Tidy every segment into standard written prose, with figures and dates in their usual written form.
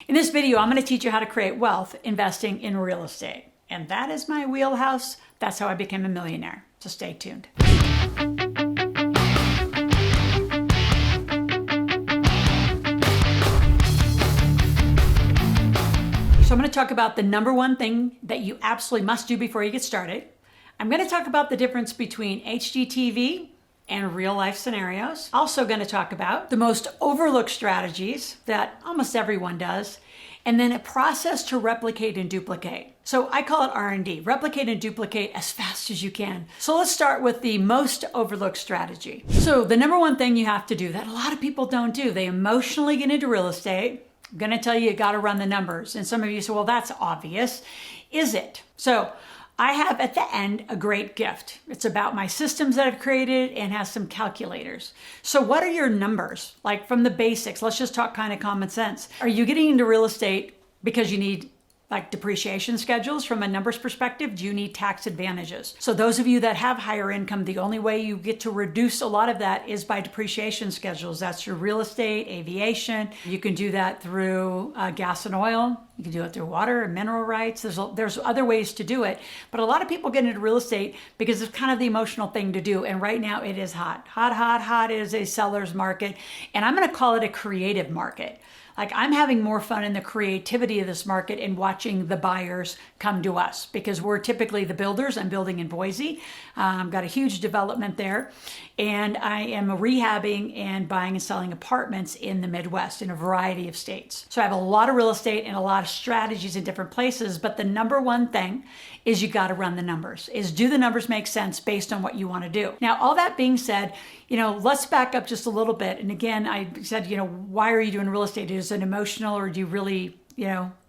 In this video, I'm going to teach you how to create wealth investing in real estate. And that is my wheelhouse. That's how I became a millionaire. So stay tuned. So I'm going to talk about the number one thing that you absolutely must do before you get started. I'm going to talk about the difference between HGTV and real life scenarios. Also going to talk about the most overlooked strategies that almost everyone does, and then a process to replicate and duplicate. So I call it R&D, replicate and duplicate as fast as you can. So let's start with the most overlooked strategy. So the number one thing you have to do that a lot of people don't do, they emotionally get into real estate. I'm going to tell you got to run the numbers. And some of you say, well, that's obvious. Is it? So I have at the end a great gift. It's about my systems that I've created and has some calculators. So what are your numbers? Like from the basics, let's just talk kind of common sense. Are you getting into real estate because you need like depreciation schedules from a numbers perspective? Do you need tax advantages? So those of you that have higher income, the only way you get to reduce a lot of that is by depreciation schedules. That's through real estate, aviation. You can do that through gas and oil. You can do it through water and mineral rights. There's other ways to do it. But a lot of people get into real estate because it's kind of the emotional thing to do. And right now it is hot. Hot is a seller's market. And I'm going to call it a creative market. Like I'm having more fun in the creativity of this market and watching the buyers come to us because we're typically the builders. I'm building in Boise. Got a huge development there. And I am rehabbing and buying and selling apartments in the Midwest in a variety of states. So I have a lot of real estate and a lot of strategies in different places. But the number one thing is you got to run the numbers. Is do the numbers make sense based on what you want to do? Now, all that being said, let's back up just a little bit. And again, I said, why are you doing real estate? Is it emotional or do you really,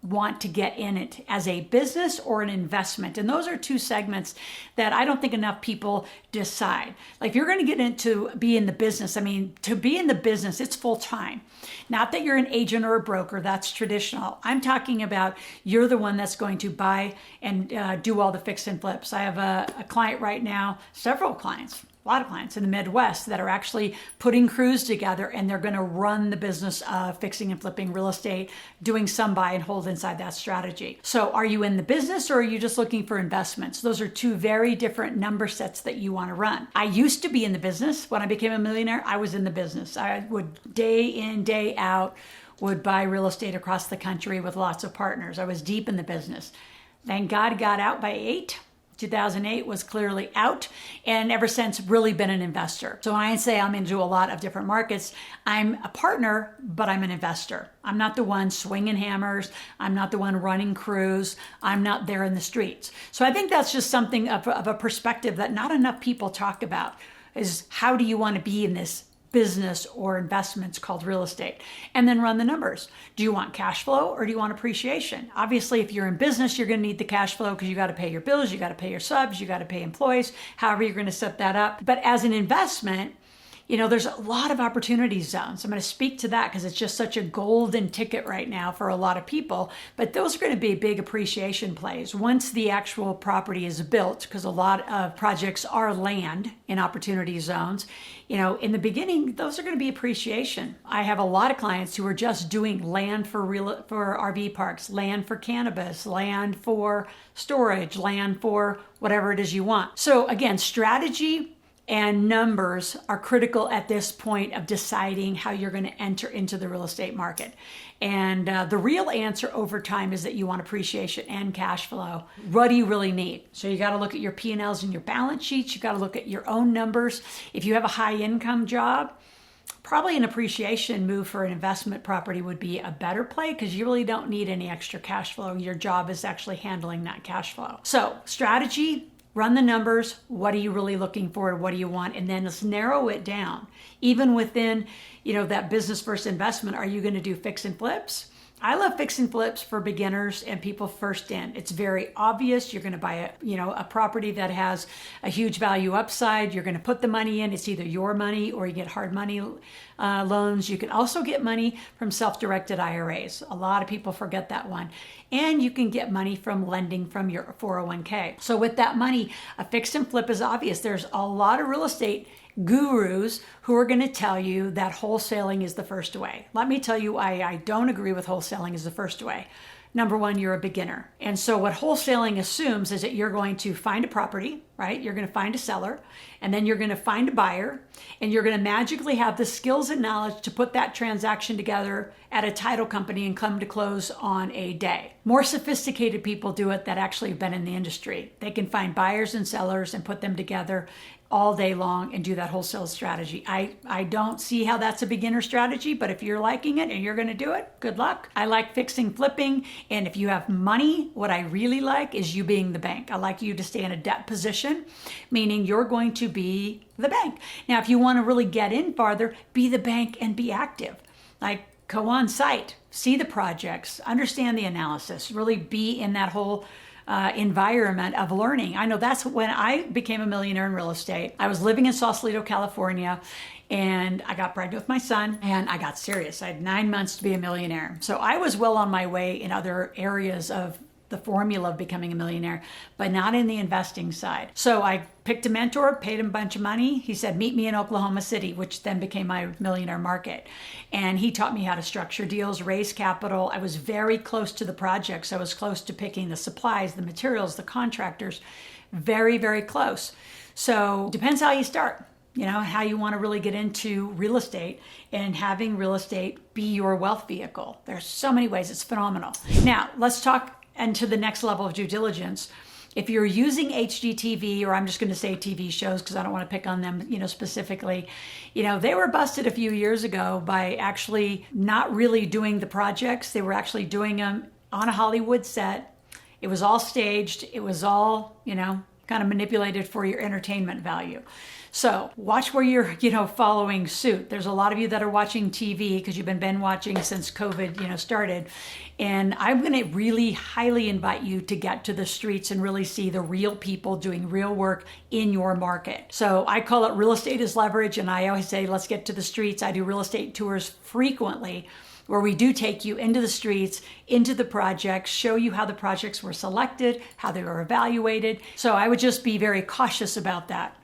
want to get in it as a business or an investment? And those are two segments that I don't think enough people decide. Like if you're going to get into be in the business, to be in the business, it's full time. Not that you're an agent or a broker, that's traditional. I'm talking about you're the one that's going to buy and do all the fix and flips. I have a client right now, several clients, a lot of clients in the Midwest that are actually putting crews together and they're going to run the business of fixing and flipping real estate, doing some buy and hold inside that strategy. So are you in the business or are you just looking for investments? Those are two very different number sets that you want to run. I used to be in the business. When I became a millionaire, I was in the business. I would day in, day out, would buy real estate across the country with lots of partners. I was deep in the business. Thank God got out by 2008 was clearly out, and ever since really been an investor. So when I say I'm into a lot of different markets, I'm a partner, but I'm an investor. I'm not the one swinging hammers. I'm not the one running crews. I'm not there in the streets. So I think that's just something of a perspective that not enough people talk about is how do you want to be in this business or investments called real estate, and then run the numbers. Do you want cash flow or do you want appreciation? Obviously, if you're in business, you're going to need the cash flow because you got to pay your bills, you got to pay your subs, you got to pay employees, however you're going to set that up. But as an investment, there's a lot of opportunity zones. I'm going to speak to that because it's just such a golden ticket right now for a lot of people. But those are going to be big appreciation plays once the actual property is built, because a lot of projects are land in opportunity zones. In the beginning, those are going to be appreciation. I have a lot of clients who are just doing land for RV parks, land for cannabis, land for storage, land for whatever it is you want. So again, strategy and numbers are critical at this point of deciding how you're going to enter into the real estate market. And the real answer over time is that you want appreciation and cash flow. What do you really need? So you got to look at your P&Ls and your balance sheets. You got to look at your own numbers. If you have a high income job, probably an appreciation move for an investment property would be a better play because you really don't need any extra cash flow. Your job is actually handling that cash flow. So strategy, run the numbers. What are you really looking for? What do you want? And then let's narrow it down. Even within, that business versus investment, are you going to do fix and flips? I love fix and flips for beginners and people first in. It's very obvious. You're going to buy a property that has a huge value upside. You're going to put the money in. It's either your money or you get hard money loans. You can also get money from self-directed IRAs. A lot of people forget that one. And you can get money from lending from your 401k. So with that money, a fix and flip is obvious. There's a lot of real estate gurus who are going to tell you that wholesaling is the first way. Let me tell you why I don't agree with wholesaling as the first way. Number one, you're a beginner. And so what wholesaling assumes is that you're going to find a property, right? You're going to find a seller, and then you're going to find a buyer, and you're going to magically have the skills and knowledge to put that transaction together at a title company and come to close on a day. More sophisticated people do it that actually have been in the industry. They can find buyers and sellers and put them together all day long and do that wholesale strategy. I don't see how that's a beginner strategy, but if you're liking it and you're going to do it, good luck. I like fixing, flipping, and if you have money, what I really like is you being the bank. I like you to stay in a debt position, meaning you're going to be the bank. Now, if you want to really get in farther, be the bank and be active. Like, go on site, see the projects, understand the analysis, really be in that whole environment of learning. I know that's when I became a millionaire in real estate. I was living in Sausalito, California, and I got pregnant with my son, and I got serious. I had 9 months to be a millionaire. So I was well on my way in other areas of the formula of becoming a millionaire, but not in the investing side. So I picked a mentor, paid him a bunch of money. He said, meet me in Oklahoma City, which then became my millionaire market. And he taught me how to structure deals, raise capital. I was very close to the projects. I was close to picking the supplies, the materials, the contractors, very, very close. So depends how you start, you know, how you want to really get into real estate and having real estate be your wealth vehicle. There's so many ways. It's phenomenal. Now, let's talk and to the next level of due diligence. If you're using HGTV, or I'm just going to say TV shows because I don't want to pick on them, you know, specifically, you know, they were busted a few years ago by actually not really doing the projects. They were actually doing them on a Hollywood set. It was all staged. It was all, you know, kind of manipulated for your entertainment value. So watch where you're, you know, following suit. There's a lot of you that are watching TV because you've been watching since COVID, you know, started. And I'm going to really highly invite you to get to the streets and really see the real people doing real work in your market. So I call it real estate is leverage. And I always say, let's get to the streets. I do real estate tours frequently, where we do take you into the streets, into the projects, show you how the projects were selected, how they were evaluated. So I would just be very cautious about that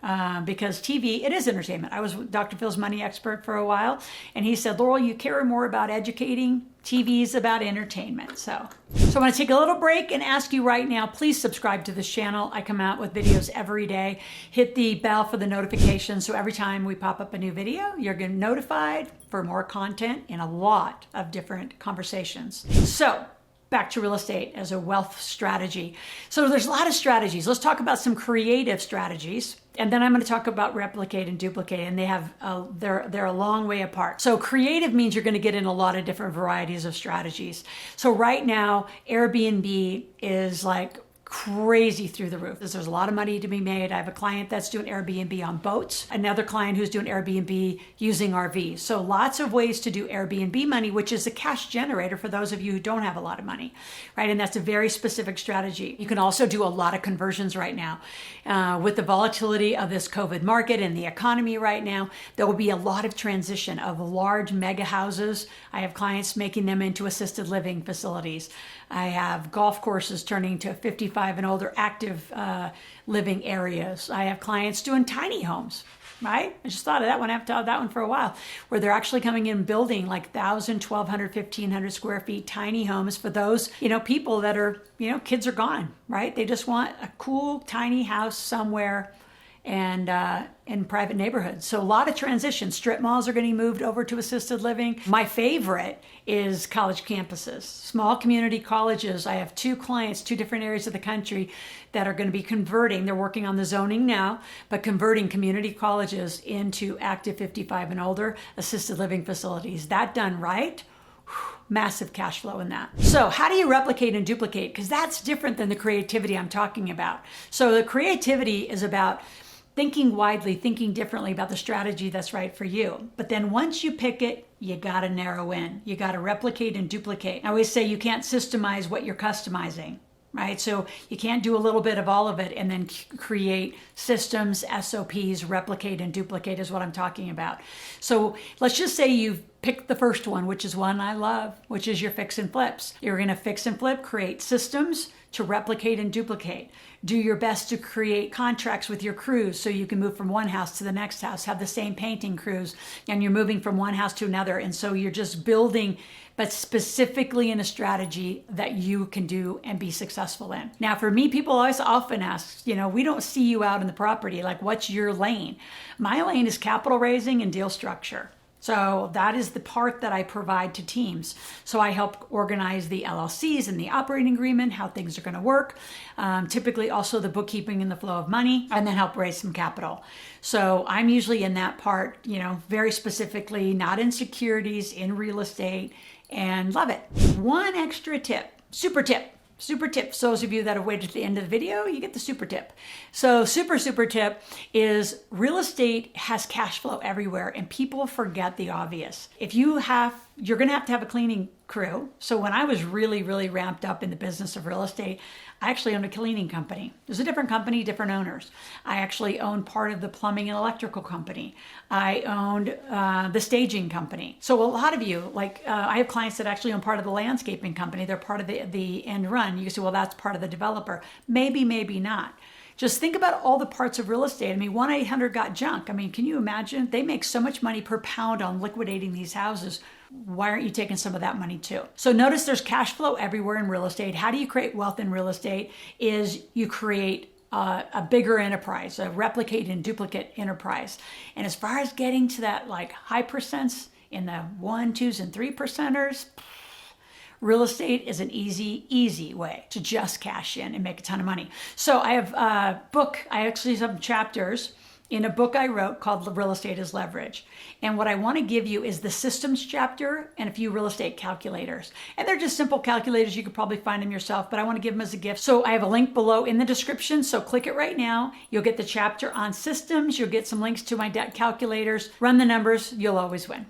because TV, it is entertainment. I was Dr. Phil's money expert for a while, and he said, Loral, you care more about educating. TV is about entertainment. So I want to take a little break and ask you right now, please subscribe to this channel. I come out with videos every day. Hit the bell for the notifications so every time we pop up a new video, you're getting notified for more content and a lot of different conversations. So back to real estate as a wealth strategy. So there's a lot of strategies. Let's talk about some creative strategies. And then I'm going to talk about replicate and duplicate, and they have they're a long way apart. So creative means you're going to get in a lot of different varieties of strategies. So right now, Airbnb is like crazy through the roof. There's a lot of money to be made. I have a client that's doing Airbnb on boats, another client who's doing Airbnb using RVs. So lots of ways to do Airbnb money, which is a cash generator for those of you who don't have a lot of money, right? And that's a very specific strategy. You can also do a lot of conversions right now. With the volatility of this COVID market and the economy right now, there will be a lot of transition of large mega houses. I have clients making them into assisted living facilities. I have golf courses turning to 55 and older active living areas. I have clients doing tiny homes, right? I just thought of that one. I've thought of that one for a while, where they're actually coming in building like 1,000, 1,200, 1,500 square feet tiny homes for those, you know, people that are, you know, kids are gone, right? They just want a cool tiny house somewhere and in private neighborhoods. So a lot of transition. Strip malls are getting moved over to assisted living. My favorite is college campuses, small community colleges. I have 2 clients, 2 different areas of the country that are going to be converting. They're working on the zoning now, but converting community colleges into active 55 and older assisted living facilities. That done right, massive cash flow in that. So how do you replicate and duplicate? Because that's different than the creativity I'm talking about. So the creativity is about thinking widely, thinking differently about the strategy that's right for you. But then once you pick it, you gotta narrow in. You gotta replicate and duplicate. I always say you can't systemize what you're customizing, right? So you can't do a little bit of all of it and then create systems, SOPs, replicate and duplicate is what I'm talking about. So let's just say you've picked the first one, which is one I love, which is your fix and flips. You're going to fix and flip, create systems to replicate and duplicate. Do your best to create contracts with your crews so you can move from one house to the next house, have the same painting crews, and you're moving from one house to another. And so you're just building, but specifically in a strategy that you can do and be successful in. Now, for me, people always often ask, we don't see you out in the property. Like, what's your lane? My lane is capital raising and deal structure. So that is the part that I provide to teams. So I help organize the LLCs and the operating agreement, how things are going to work. Typically also the bookkeeping and the flow of money, and then help raise some capital. So I'm usually in that part, very specifically, not in securities, in real estate, and love it. One extra tip, super tip. Super tip. So those of you that have waited to the end of the video, you get the super tip. So super tip is real estate has cash flow everywhere and people forget the obvious. You're going to have a cleaning crew. So when I was really ramped up in the business of real estate, I actually owned a cleaning company. It was a different company, different owners. I actually owned part of the plumbing and electrical company. I owned the staging company. So a lot of you, I have clients that actually own part of the landscaping company. They're part of the end run. You can say, well, that's part of the developer. Maybe not. Just think about all the parts of real estate. 1-800-GOT-JUNK. Can you imagine? They make so much money per pound on liquidating these houses. Why aren't you taking some of that money too? So notice there's cash flow everywhere in real estate. How do you create wealth in real estate? Is you create a bigger enterprise, a replicate and duplicate enterprise. And as far as getting to that high percents in the 1%, 2%, and 3%ers, real estate is an easy way to just cash in and make a ton of money. So I have a book, I actually have some chapters in a book I wrote called Real Estate is Leverage. And what I want to give you is the systems chapter and a few real estate calculators. And they're just simple calculators. You could probably find them yourself, but I want to give them as a gift. So I have a link below in the description. So click it right now. You'll get the chapter on systems. You'll get some links to my debt calculators. Run the numbers. You'll always win.